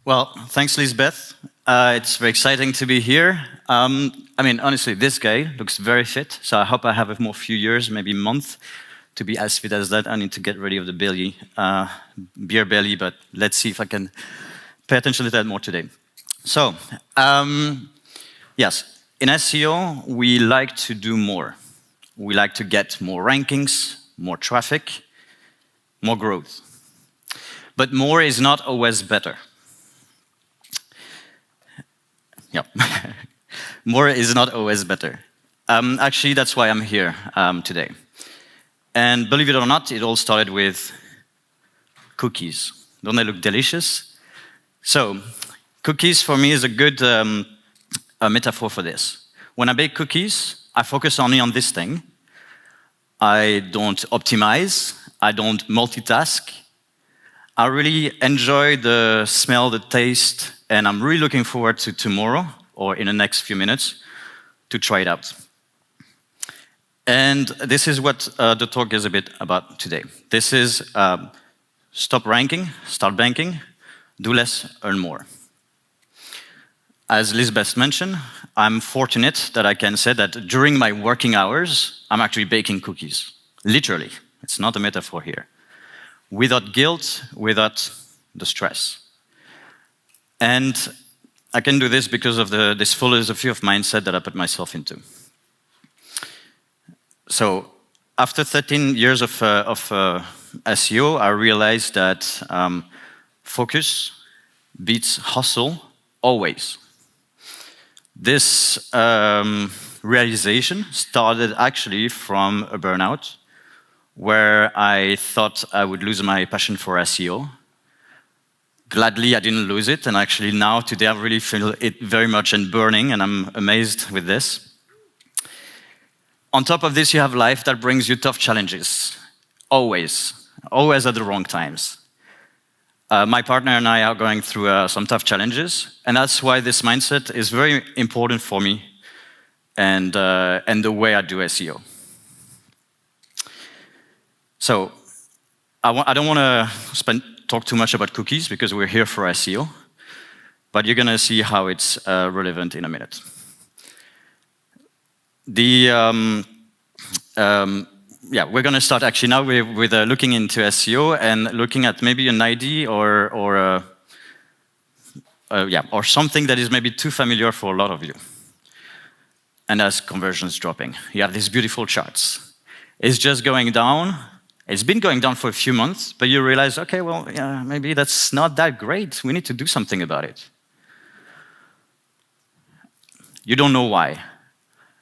Well, thanks, Lisbeth. It's very exciting to be here. Honestly, this guy looks very fit, so I hope I have a more few years, maybe a month, to be as fit as that. I need to get rid of the belly, beer belly, but let's see if I can pay attention to that more today. So, yes, in SEO, we like to do more. We like to get more rankings, more traffic, more growth. But more is not always better. Yeah, more is not always better. Actually, that's why I'm here today. And believe it or not, it all started with cookies. Don't they look delicious? So, cookies for me is a good metaphor for this. When I bake cookies, I focus only on this thing. I don't optimize. I don't multitask. I really enjoy the smell, the taste, and I'm really looking forward to tomorrow, or in the next few minutes, to try it out. And this is what the talk is a bit about today. This is stop ranking, start banking, do less, earn more. As Lisbeth mentioned, I'm fortunate that I can say that during my working hours, I'm actually baking cookies. Literally. It's not a metaphor here. Without guilt, without the stress. And I can do this because of this philosophy of mindset that I put myself into. So, after 13 years of SEO, I realized that focus beats hustle always. This realization started actually from a burnout, where I thought I would lose my passion for SEO. Gladly, I didn't lose it, and actually now, today, I really feel it very much and burning, and I'm amazed with this. On top of this, you have life that brings you tough challenges. Always at the wrong times. My partner and I are going through some tough challenges, and that's why this mindset is very important for me and the way I do SEO. So, I don't want to talk too much about cookies because we're here for SEO, but you're going to see how it's relevant in a minute. We're going to start actually now with looking into SEO and looking at maybe an ID or something that is maybe too familiar for a lot of you. And that's conversions dropping. You have these beautiful charts. It's just going down. It's been going down for a few months, but you realize, okay, well, yeah, maybe that's not that great. We need to do something about it. You don't know why.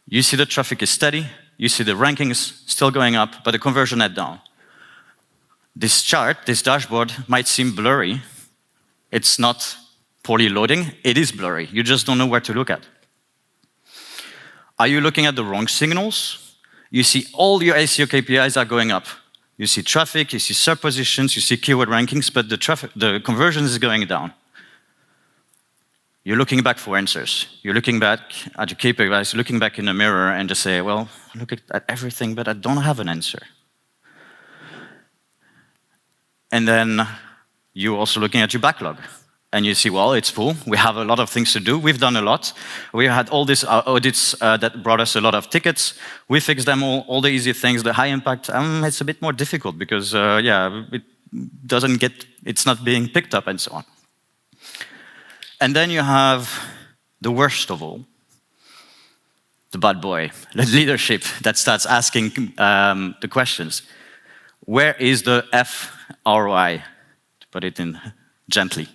You see the traffic is steady, you see the rankings still going up, but the conversion is down. This chart, this dashboard, might seem blurry. It's not poorly loading, it is blurry. You just don't know where to look at. Are you looking at the wrong signals? You see all your SEO KPIs are going up. You see traffic, you see SERP positions, you see keyword rankings, but the conversion is going down. You're looking back for answers. You're looking back at your KPIs, looking back in the mirror and just say, well, look at everything, but I don't have an answer. And then you're also looking at your backlog. And you see, well, it's full. We have a lot of things to do. We've done a lot. We had all these audits that brought us a lot of tickets. We fixed them all the easy things, the high impact. It's a bit more difficult because, it's not being picked up and so on. And then you have the worst of all, the bad boy, the leadership that starts asking the questions. Where is the ROI, to put it in gently?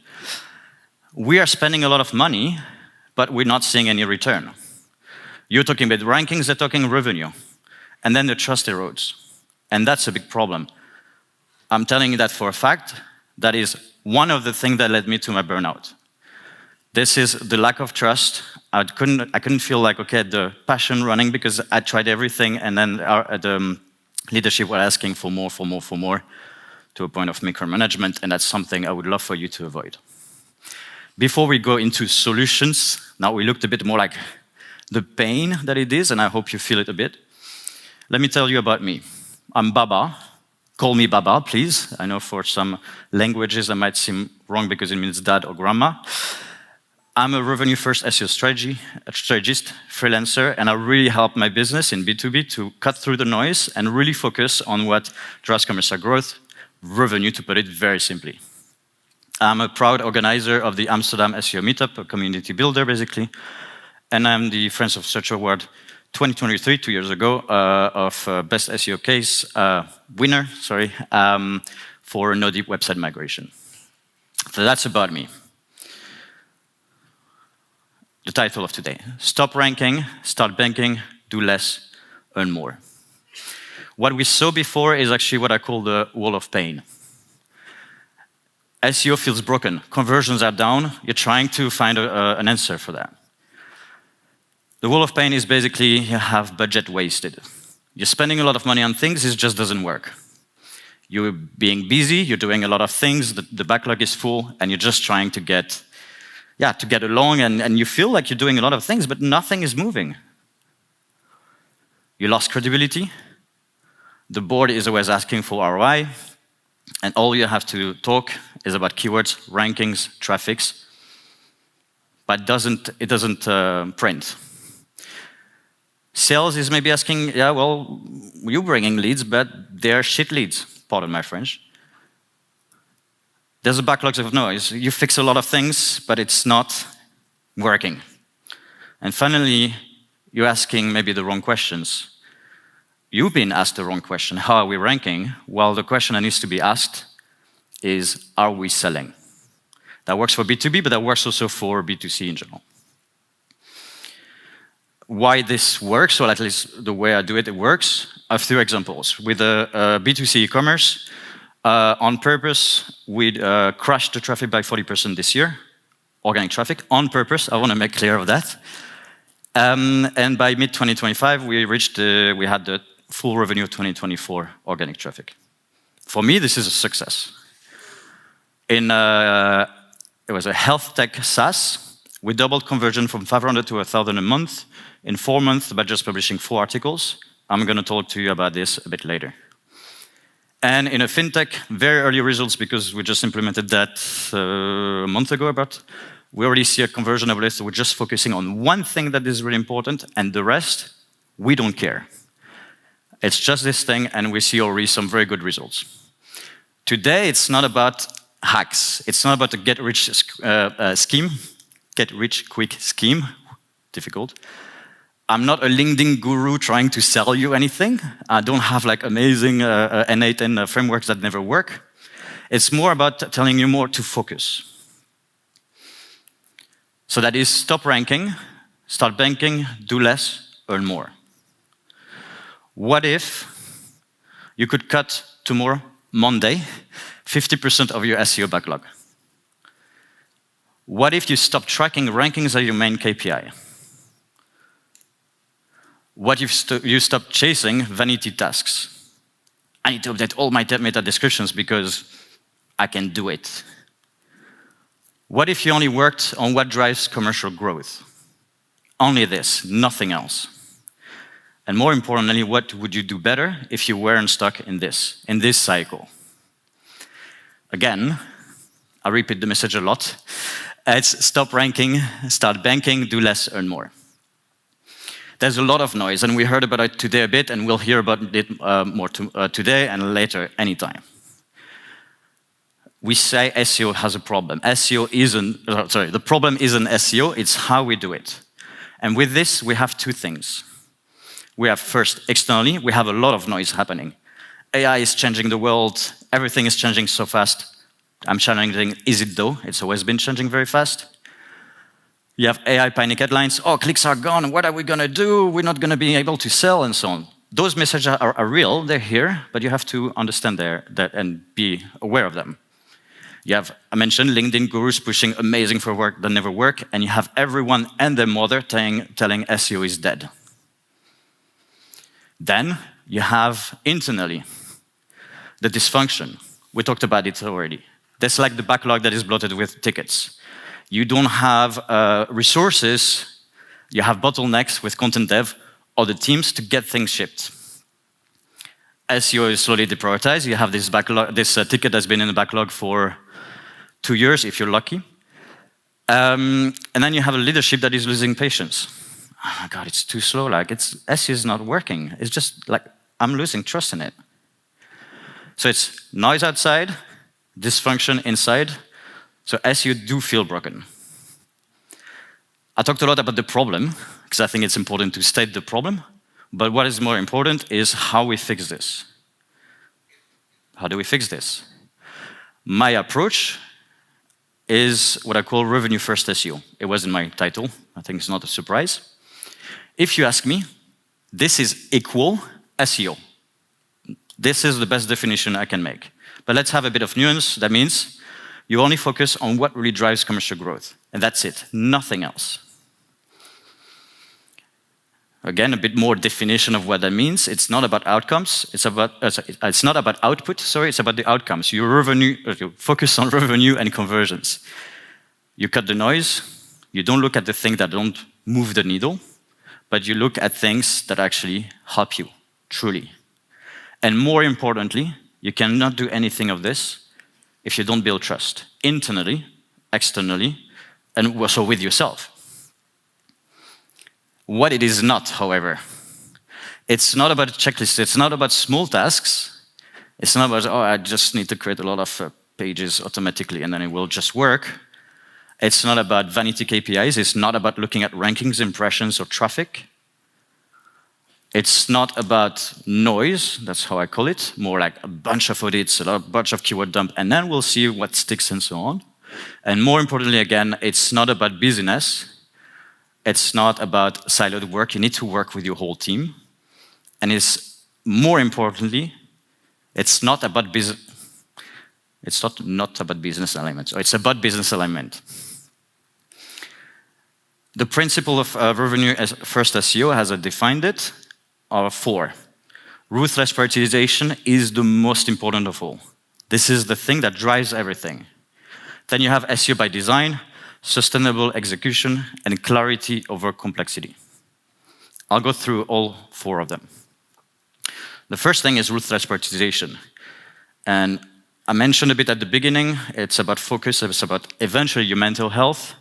We are spending a lot of money, but we're not seeing any return. You're talking about rankings, they're talking revenue. And then the trust erodes. And that's a big problem. I'm telling you that for a fact. That is one of the things that led me to my burnout. This is the lack of trust. I couldn't feel like, okay, the passion running because I tried everything, and then the leadership were asking for more, to a point of micromanagement, and that's something I would love for you to avoid. Before we go into solutions, now we looked a bit more like the pain that it is, and I hope you feel it a bit. Let me tell you about me. I'm Baba. Call me Baba, please. I know for some languages that might seem wrong because it means dad or grandma. I'm a revenue-first SEO strategist, freelancer, and I really help my business in B2B to cut through the noise and really focus on what drives commercial growth, revenue, to put it very simply. I'm a proud organizer of the Amsterdam SEO Meetup, a community builder, basically, and I'm the Friends of Search Award 2023, 2 years ago, of Best SEO Case winner, for no deep website migration. So that's about me. The title of today: Stop ranking, start banking, do less, earn more. What we saw before is actually what I call the wall of pain. SEO feels broken, conversions are down, you're trying to find an answer for that. The wall of pain is basically you have budget wasted. You're spending a lot of money on things, it just doesn't work. You're being busy, you're doing a lot of things, the backlog is full, and you're just trying to get along, and you feel like you're doing a lot of things, but nothing is moving. You lost credibility. The board is always asking for ROI, and all you have to talk is about keywords, rankings, traffics, but it doesn't print. Sales is maybe asking, yeah, well, you're bringing leads, but they're shit leads, pardon my French. There's a backlog of noise. You fix a lot of things, but it's not working. And finally, you're asking maybe the wrong questions. You've been asked the wrong question. How are we ranking? Well, the question that needs to be asked is, are we selling? That works for B2B, but that works also for B2C in general. Why this works, or at least the way I do it, it works. I have 2 examples. With B2C e-commerce, on purpose, we crashed the traffic by 40% this year, organic traffic, on purpose. I want to make clear of that. And by mid-2025, we had the full revenue of 2024 organic traffic. For me, this is a success. It was a health tech SaaS. We doubled conversion from 500 to 1,000 a month in 4 months by just publishing 4 articles. I'm going to talk to you about this a bit later. And in a fintech, very early results because we just implemented that a month ago about. We already see a conversion uplift, so we're just focusing on one thing that is really important, and the rest, we don't care. It's just this thing, and we see already some very good results. Today, it's not about hacks. It's not about a get-rich-quick scheme. Difficult. I'm not a LinkedIn guru trying to sell you anything. I don't have like amazing N8 and frameworks that never work. It's more about telling you more to focus. So that is stop ranking, start banking, do less, earn more. What if you could cut tomorrow, Monday, 50% of your SEO backlog? What if you stop tracking rankings as your main KPI? What if you stop chasing vanity tasks? I need to update all my meta descriptions because I can do it. What if you only worked on what drives commercial growth? Only this, nothing else. And more importantly, what would you do better if you weren't stuck in this cycle? Again, I repeat the message a lot. It's stop ranking, start banking, do less, earn more. There's a lot of noise, and we heard about it today a bit, and we'll hear about it more today and later, anytime. We say SEO has a problem. The problem isn't SEO, it's how we do it. And with this, we have 2 things. We have first, externally, we have a lot of noise happening. AI is changing the world, everything is changing so fast. I'm challenging, is it though? It's always been changing very fast. You have AI panic headlines, oh, clicks are gone, what are we going to do? We're not going to be able to sell, and so on. Those messages are real, they're here, but you have to understand that and be aware of them. You have, I mentioned, LinkedIn gurus pushing amazing for work that never work, and you have everyone and their mother telling SEO is dead. Then you have internally the dysfunction. We talked about it already. That's like the backlog that is bloated with tickets. You don't have resources, you have bottlenecks with content dev or the teams to get things shipped. SEO is slowly deprioritized. You have this backlog, this ticket that's been in the backlog for 2 years, if you're lucky. And then you have a leadership that is losing patience. Oh my God, it's too slow. Like, SEO is not working. It's just like, I'm losing trust in it. So it's noise outside, dysfunction inside. So SEO do feel broken. I talked a lot about the problem, because I think it's important to state the problem. But what is more important is how we fix this. How do we fix this? My approach is what I call revenue-first SEO. It was in my title. I think it's not a surprise. If you ask me, this is equal SEO. This is the best definition I can make. But let's have a bit of nuance. That means you only focus on what really drives commercial growth. And that's it, nothing else. Again, a bit more definition of what that means. It's not about outcomes. It's not about output. Sorry, it's about the outcomes. You focus on revenue and conversions. You cut the noise. You don't look at the things that don't move the needle, but you look at things that actually help you, truly. And more importantly, you cannot do anything of this if you don't build trust internally, externally, and also with yourself. What it is not, however, it's not about a checklist. It's not about small tasks. It's not about, oh, I just need to create a lot of pages automatically and then it will just work. It's not about vanity KPIs. It's not about looking at rankings, impressions, or traffic. It's not about noise. That's how I call it. More like a bunch of audits, a bunch of keyword dump, and then we'll see what sticks and so on. And more importantly, again, it's not about busyness. It's not about siloed work. You need to work with your whole team. And it's more importantly, it's not about business. It's not about business alignment. So it's about business alignment. The principle of revenue as first SEO, as I defined it, are 4. Ruthless prioritization is the most important of all. This is the thing that drives everything. Then you have SEO by design, sustainable execution, and clarity over complexity. I'll go through all 4 of them. The first thing is ruthless prioritization. And I mentioned a bit at the beginning, it's about focus, it's about eventually your mental health.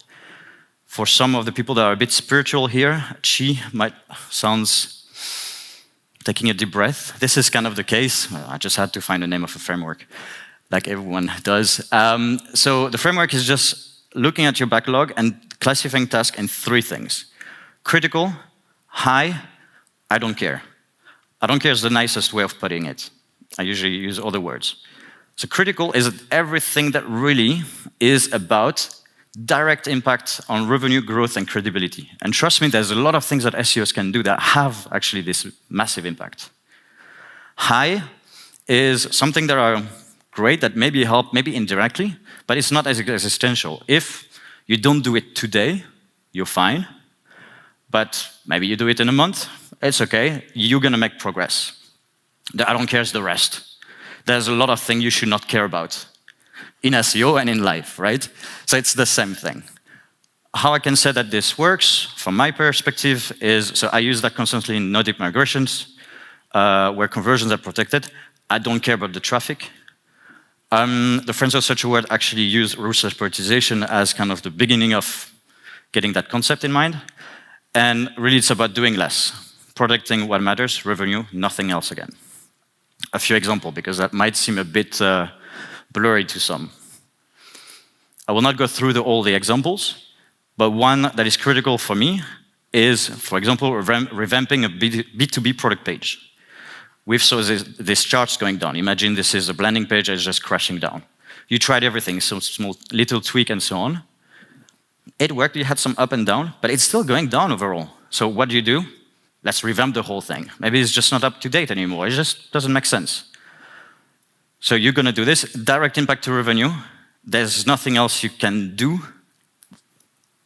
For some of the people that are a bit spiritual here, chi might sounds taking a deep breath. This is kind of the case. I just had to find the name of a framework, like everyone does. So the framework is just looking at your backlog and classifying tasks in 3 things. Critical, high, I don't care. I don't care is the nicest way of putting it. I usually use other words. So critical is everything that really is about direct impact on revenue growth and credibility. And trust me, there's a lot of things that SEOs can do that have actually this massive impact. High is something that are great, that maybe help, maybe indirectly, but it's not as existential. If you don't do it today, you're fine. But maybe you do it in a month, it's okay. You're going to make progress. The I don't care is the rest. There's a lot of things you should not care about in SEO and in life, right? So it's the same thing. How I can say that this works, from my perspective, is, so I use that constantly in no deep migrations, where conversions are protected. I don't care about the traffic. The Friends of Such a Word actually use ruthless prioritization as kind of the beginning of getting that concept in mind. And really it's about doing less, protecting what matters, revenue, nothing else again. A few examples, because that might seem a bit blurry to some. I will not go through all the examples, but one that is critical for me is, for example, revamping a B2B product page. We've saw this charts going down. Imagine this is a landing page that's just crashing down. You tried everything, some small little tweak and so on. It worked, you had some up and down, but it's still going down overall. So what do? Let's revamp the whole thing. Maybe it's just not up to date anymore. It just doesn't make sense. So you're going to do this, direct impact to revenue. There's nothing else you can do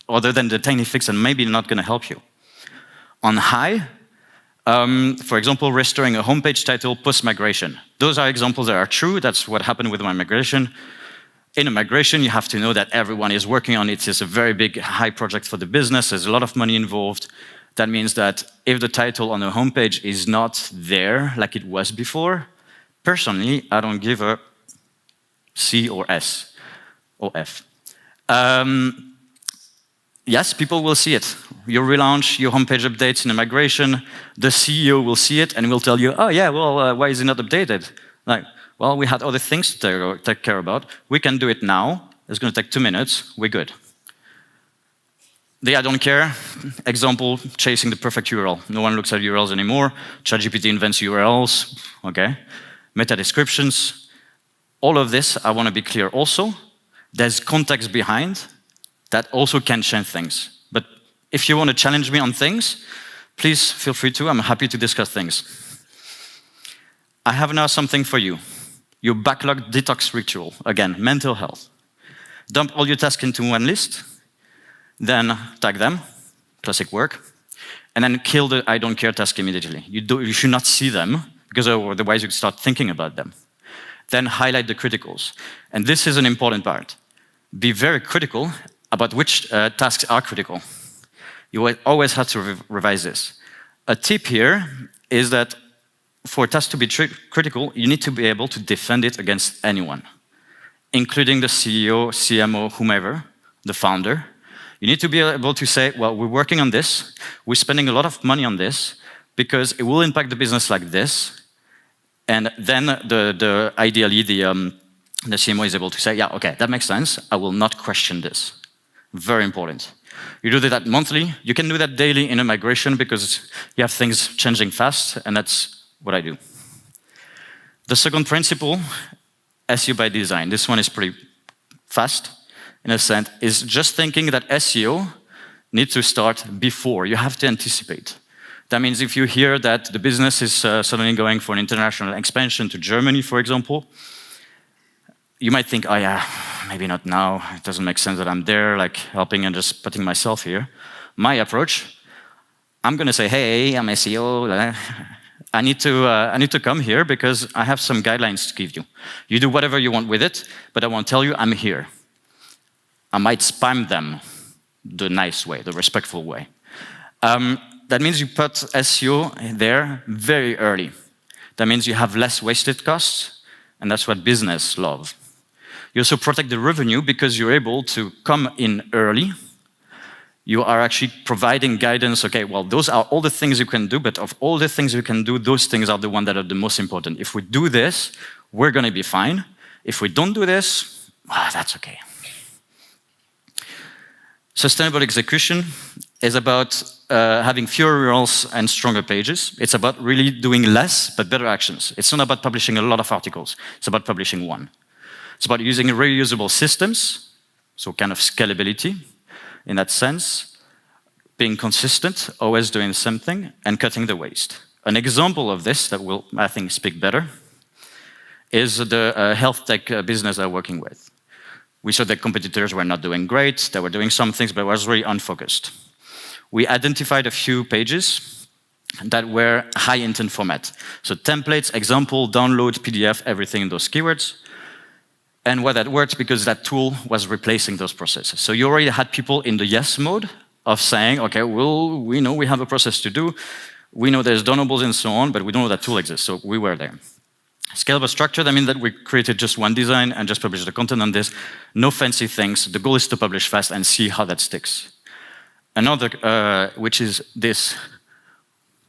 other than the tiny fix, and maybe not going to help you. On high, for example, restoring a homepage title post-migration. Those are examples that are true. That's what happened with my migration. In a migration, you have to know that everyone is working on it. It's a very big, high project for the business. There's a lot of money involved. That means that if the title on the homepage is not there like it was before, Personally, I don't give a C or S or F. Yes, people will see it. Your relaunch, your homepage updates in a migration, the CEO will see it and will tell you, oh yeah, well, why is it not updated? Like, well, we had other things to take care about. We can do it now. It's going to take 2 minutes. We're good. The I don't care example, chasing the perfect URL. No one looks at URLs anymore. ChatGPT invents URLs. Okay. Meta descriptions. All of this, I want to be clear also. There's context behind that also can change things. But if you want to challenge me on things, please feel free to. I'm happy to discuss things. I have now something for you. Your backlog detox ritual. Again, mental health. Dump all your tasks into one list, then tag them, classic work, and then kill the I don't care task immediately. You should not see them, because otherwise you start thinking about them. Then highlight the criticals. And this is an important part. Be very critical about which tasks are critical. You always have to revise this. A tip here is that for a task to be critical, you need to be able to defend it against anyone, including the CEO, CMO, whomever, the founder. You need to be able to say, well, we're working on this, we're spending a lot of money on this, because it will impact the business like this, and then ideally the CMO is able to say, yeah, okay, that makes sense, I will not question this. Very important. You do that monthly, you can do that daily in a migration because you have things changing fast, and that's what I do. The second principle, SEO by design. This one is pretty fast, in a sense, is just thinking that SEO needs to start before. You have to anticipate. That means if you hear that the business is suddenly going for an international expansion to Germany, for example, you might think, oh yeah, maybe not now. It doesn't make sense that I'm there, like helping and just putting myself here. My approach, I'm going to say, hey, I'm SEO. I need to come here because I have some guidelines to give you. You do whatever you want with it, but I won't tell you I'm here. I might spam them the nice way, the respectful way. That means you put SEO there very early. That means you have less wasted costs, and that's what business love. You also protect the revenue because you're able to come in early. You are actually providing guidance. Okay, well, those are all the things you can do, but of all the things you can do, those things are the ones that are the most important. If we do this, we're going to be fine. If we don't do this, that's okay. Sustainable execution is about having fewer URLs and stronger pages. It's about really doing less, but better actions. It's not about publishing a lot of articles. It's about publishing one. It's about using reusable systems, so kind of scalability in that sense, being consistent, always doing the same thing, and cutting the waste. An example of this that will, I think, speak better is the health tech business I'm working with. We saw that competitors were not doing great, they were doing some things, but it was really unfocused. We identified a few pages that were high intent format. So templates, example, download, PDF, everything in those keywords. And why that worked, because that tool was replacing those processes. So you already had people in the yes mode of saying, okay, well, we know we have a process to do, we know there's downables and so on, but we don't know that tool exists, so we were there. Scalable structure, that means that we created just one design and just published the content on this. No fancy things. The goal is to publish fast and see how that sticks. Another, which is this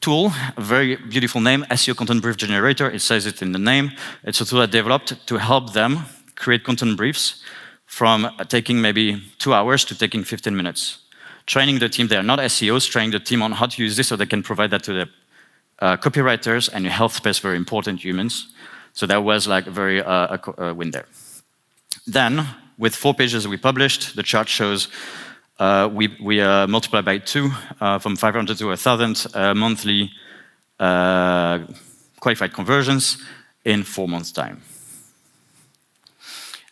tool, a very beautiful name, SEO Content Brief Generator. It says it in the name. It's a tool I developed to help them create content briefs from taking maybe 2 hours to taking 15 minutes. Training the team, they are not SEOs, training the team on how to use this so they can provide that to the copywriters and health space, very important humans. So that was like very a win there. Then, with 4 pages we published, the chart shows we multiply by 2 from 500 to 1,000 monthly qualified conversions in 4 months' time.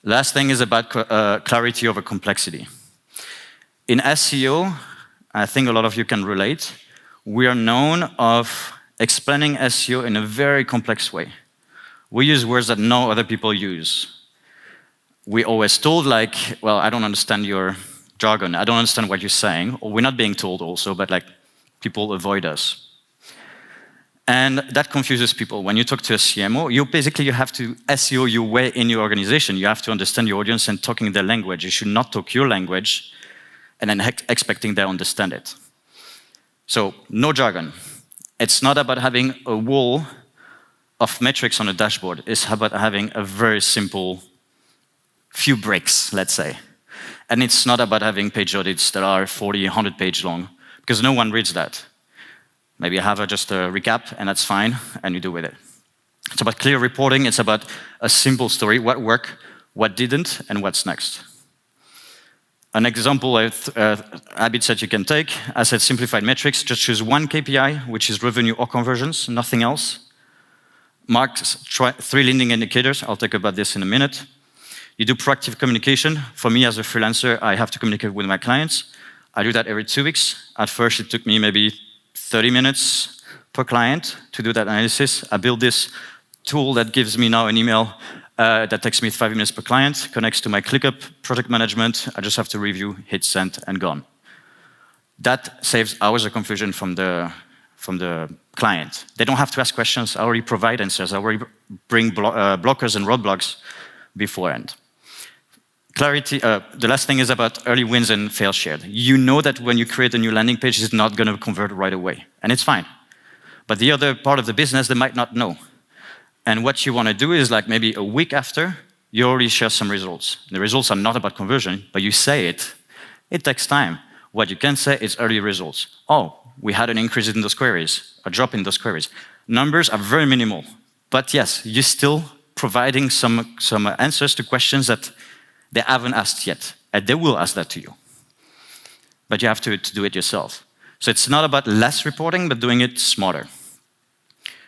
Last thing is about clarity over complexity. In SEO, I think a lot of you can relate, we are known of explaining SEO in a very complex way. We use words that no other people use. We always told like, well, I don't understand your jargon, I don't understand what you're saying, or we're not being told also, but like people avoid us. And that confuses people. When you talk to a CMO, you have to SEO your way in your organization. You have to understand your audience and talking their language. You should not talk your language and then expecting they understand it. So no jargon. It's not about having a wall of metrics on a dashboard. It's about having a very simple few bricks, let's say. And it's not about having page audits that are 40, 100 page long, because no one reads that. Maybe you have just a recap, and that's fine, and you do with it. It's about clear reporting. It's about a simple story, what worked, what didn't, and what's next. An example of habits that you can take, I said simplified metrics, just choose one KPI, which is revenue or conversions, nothing else. Mark 3 leading indicators. I'll talk about this in a minute. You do proactive communication. For me, as a freelancer, I have to communicate with my clients. I do that every 2 weeks. At first, it took me maybe 30 minutes per client to do that analysis. I built this tool that gives me now an email that takes me 5 minutes per client, connects to my ClickUp project management. I just have to review, hit send, and gone. That saves hours of confusion from the client. They don't have to ask questions. I already provide answers. I already bring blockers and roadblocks beforehand. Clarity, the last thing is about early wins and fail shared. You know that when you create a new landing page, it's not going to convert right away, and it's fine. But the other part of the business, they might not know. And what you want to do is like maybe a week after, you already share some results. The results are not about conversion, but you say it. It takes time. What you can say is early results. Oh, we had an increase in those queries, a drop in those queries. Numbers are very minimal, but yes, you're still providing some answers to questions that they haven't asked yet, and they will ask that to you. But you have to do it yourself. So it's not about less reporting, but doing it smarter.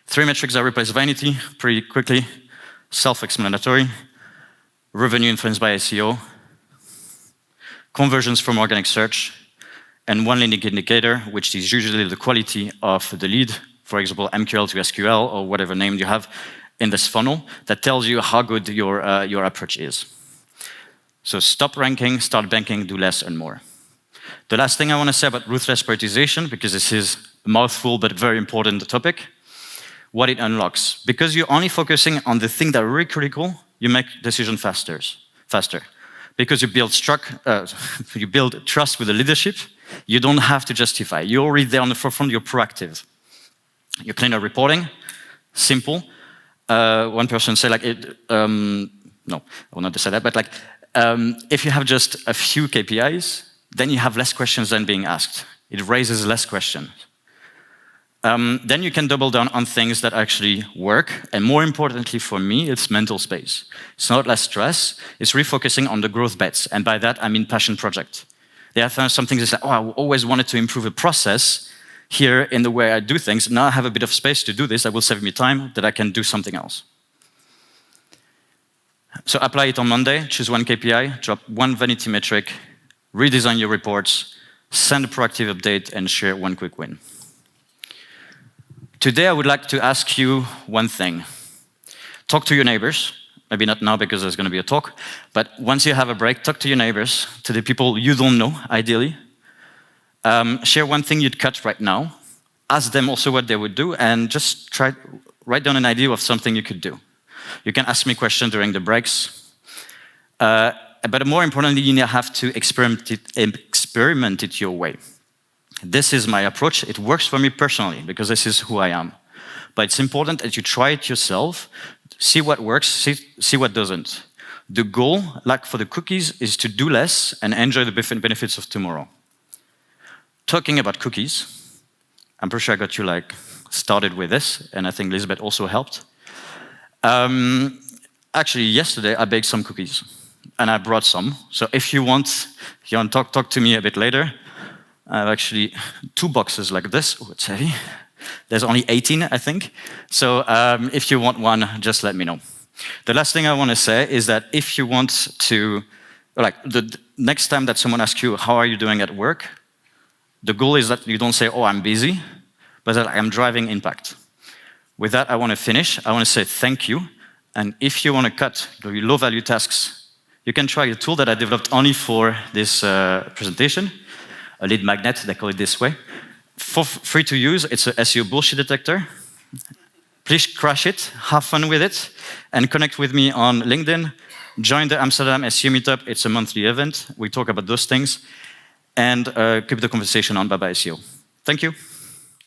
3 metrics that replace vanity pretty quickly. Self-explanatory. Revenue influenced by SEO. Conversions from organic search. And 1 leading indicator, which is usually the quality of the lead. For example, MQL to SQL, or whatever name you have in this funnel, that tells you how good your approach is. So stop ranking, start banking, do less and more. The last thing I want to say about ruthless prioritization, because this is a mouthful but very important topic, what it unlocks. Because you're only focusing on the things that are really critical, you make decisions faster. Because you build trust with the leadership, you don't have to justify. You're already there on the forefront, you're proactive. You clean up reporting, simple. One person said no, I will not say that, but if you have just a few KPIs, then you have less questions than being asked. It raises less questions. Then you can double down on things that actually work. And more importantly for me, it's mental space. It's not less stress, it's refocusing on the growth bets. And by that, I mean passion project. There are some things that's like, I always wanted to improve a process here in the way I do things. Now I have a bit of space to do this. That will save me time that I can do something else. So apply it on Monday, choose 1 KPI, drop 1 vanity metric, redesign your reports, send a proactive update, and share 1 quick win. Today, I would like to ask you 1 thing. Talk to your neighbors. Maybe not now because there's going to be a talk, but once you have a break, talk to your neighbors, to the people you don't know, ideally. Share 1 thing you'd cut right now. Ask them also what they would do, and just write down an idea of something you could do. You can ask me questions during the breaks. But more importantly, you have to experiment it your way. This is my approach. It works for me personally because this is who I am. But it's important that you try it yourself, see what works, see what doesn't. The goal, like for the cookies, is to do less and enjoy the benefits of tomorrow. Talking about cookies, I'm pretty sure I got you started with this, and I think Elizabeth also helped. Actually, yesterday I baked some cookies, and I brought some. So if you want to talk to me a bit later, I have actually 2 boxes like this. Oh, it's heavy. There's only 18, I think. So if you want one, just let me know. The last thing I want to say is that if you want to, the next time that someone asks you, how are you doing at work? The goal is that you don't say, oh, I'm busy, but that I'm driving impact. With that, I want to finish. I want to say thank you. And if you want to cut your low-value tasks, you can try a tool that I developed only for this presentation, a lead magnet, they call it this way. For free to use, it's an SEO bullshit detector. Please crush it, have fun with it, and connect with me on LinkedIn. Join the Amsterdam SEO Meetup. It's a monthly event. We talk about those things. And keep the conversation on Baba SEO. Thank you.